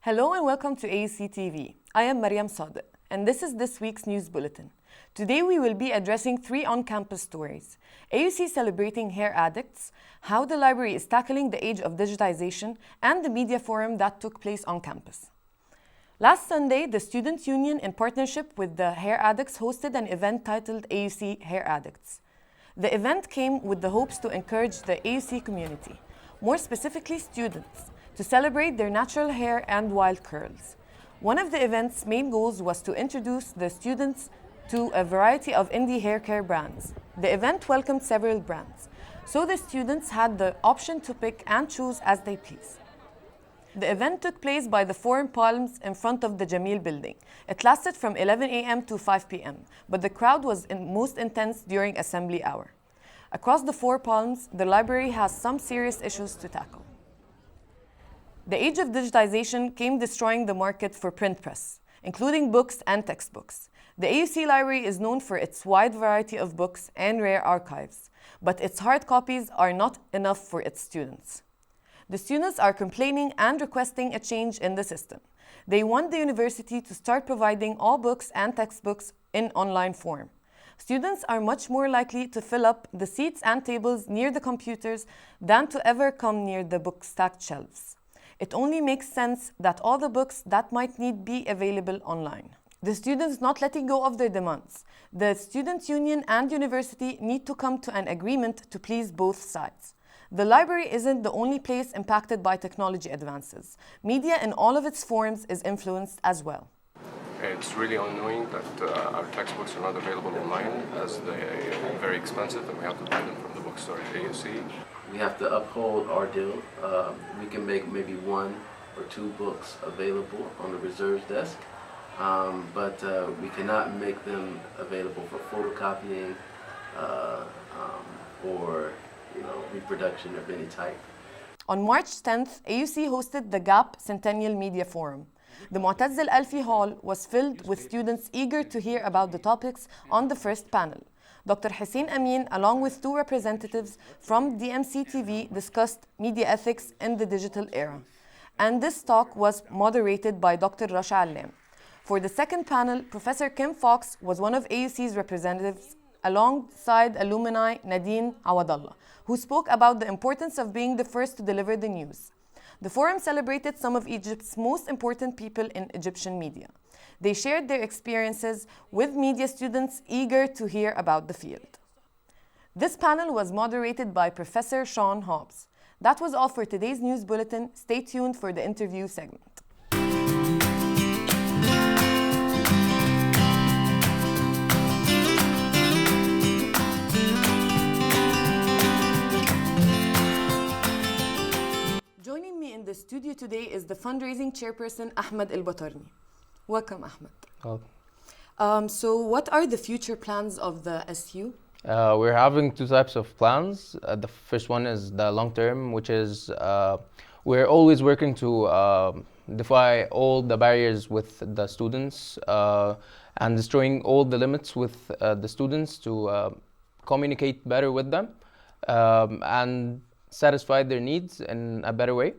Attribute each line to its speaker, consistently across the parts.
Speaker 1: Hello and welcome to AUCTV. I am Mariam Sadiq, and this is this week's news bulletin. Today we will be addressing 3 on-campus stories: AUC celebrating hair addicts, how the library is tackling the age of digitization, and the media forum that took place on campus. Last Sunday, the Students' Union, in partnership with the hair addicts, hosted an event titled AUC Hair Addicts. The event came with the hopes to encourage the AUC community, more specifically students, to celebrate their natural hair and wild curls. One of the event's main goals was to introduce the students to a variety of indie hair care brands. The event welcomed several brands, so the students had the option to pick and choose as they please. The event took place by the Forum Palms in front of the Jamil building. It lasted from 11 a.m. to 5 p.m., but the crowd was most intense during assembly hour. Across the 4 Palms, the library has some serious issues to tackle. The age of digitization came destroying the market for print press, including books and textbooks. The AUC library is known for its wide variety of books and rare archives, but its hard copies are not enough for its students. The students are complaining and requesting a change in the system. They want the university to start providing all books and textbooks in online form. Students are much more likely to fill up the seats and tables near the computers than to ever come near the book-stacked shelves. It only makes sense that all the books that might need be available online. The students not letting go of their demands. The Students' Union and university need to come to an agreement to please both sides. The library isn't the only place impacted by technology advances. Media in all of its forms is influenced as well.
Speaker 2: It's really annoying that our textbooks are not available online, as they are very expensive and we have to buy them from the bookstore at AUC.
Speaker 3: We have to uphold our deal. We can make maybe 1 or 2 books available on the reserves desk, but we cannot make them available for photocopying or reproduction of any type.
Speaker 1: On March 10th, AUC hosted the GAP Centennial Media Forum. The Mu'taz Al-Alfi Hall was filled with students eager to hear about the topics on the first panel. Dr. Hussein Amin, along with 2 representatives from DMC TV, discussed media ethics in the digital era. And this talk was moderated by Dr. Rasha Allam. For the second panel, Professor Kim Fox was one of AUC's representatives, alongside alumni Nadine Awadallah, who spoke about the importance of being the first to deliver the news. The forum celebrated some of Egypt's most important people in Egyptian media. They shared their experiences with media students eager to hear about the field. This panel was moderated by Professor Sean Hobbs. That was all for today's news bulletin. Stay tuned for the interview segment. Joining me in the studio today is the fundraising chairperson, Ahmed El-Batarni. Welcome, Ahmed.
Speaker 4: Welcome.
Speaker 1: So what are the future plans of the SU?
Speaker 4: We're having 2 types of plans. The first one is the long term, which is we're always working to defy all the barriers with the students and destroying all the limits with the students to communicate better with them and satisfy their needs in a better way.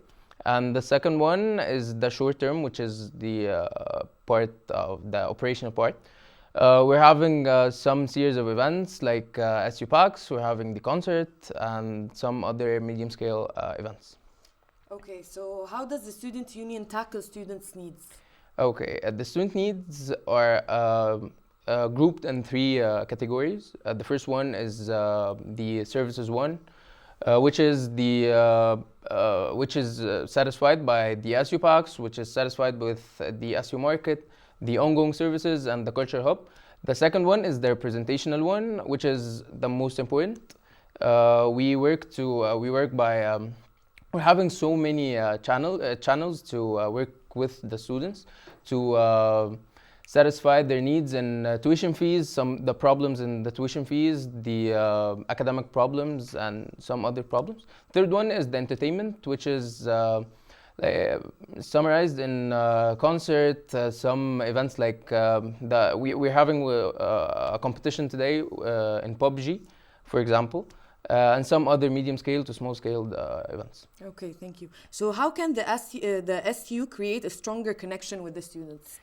Speaker 4: And the second one is the short term, which is the part of the operational part. We're having some series of events like SU PAX, we're having the concert, and some other medium scale events.
Speaker 1: Okay, so how does the Student Union tackle students' needs?
Speaker 4: Okay, the student needs are grouped in 3 categories. The first one is the services one, which is satisfied by the SU PAX, which is satisfied with the SU market, the ongoing services, and the culture hub. The second one is the representational one, which is the most important. We're having so many channels to work with the students to satisfy their needs in tuition fees, the problems in the tuition fees, the academic problems, and some other problems. Third one is the entertainment, which is summarized in concert, some events like we're having a competition today in PUBG, for example. and some other medium scale to small scale events.
Speaker 1: Okay, thank you. So how can the SU create a stronger connection with the students?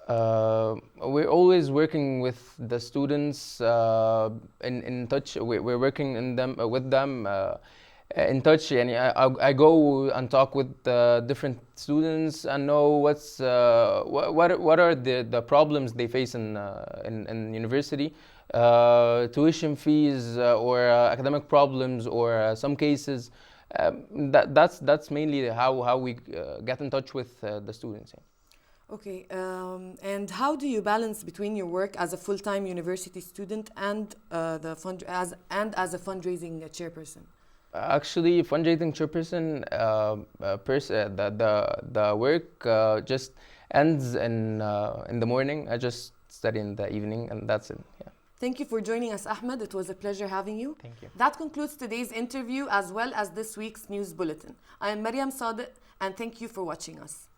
Speaker 4: We're always working with the students in touch. We're working with them in touch. And I go and talk with different students and know what are the problems they face in university, tuition fees or academic problems or some cases. That's mainly how we get in touch with the students. Yeah.
Speaker 1: Okay, and how do you balance between your work as a full-time university student and as a fundraising chairperson?
Speaker 4: Actually, fundraising chairperson, the work just ends in the morning. I just study in the evening, and that's it. Yeah.
Speaker 1: Thank you for joining us, Ahmed. It was a pleasure having you.
Speaker 4: Thank you.
Speaker 1: That concludes today's interview as well as this week's news bulletin. I am Mariam Sadiq, and thank you for watching us.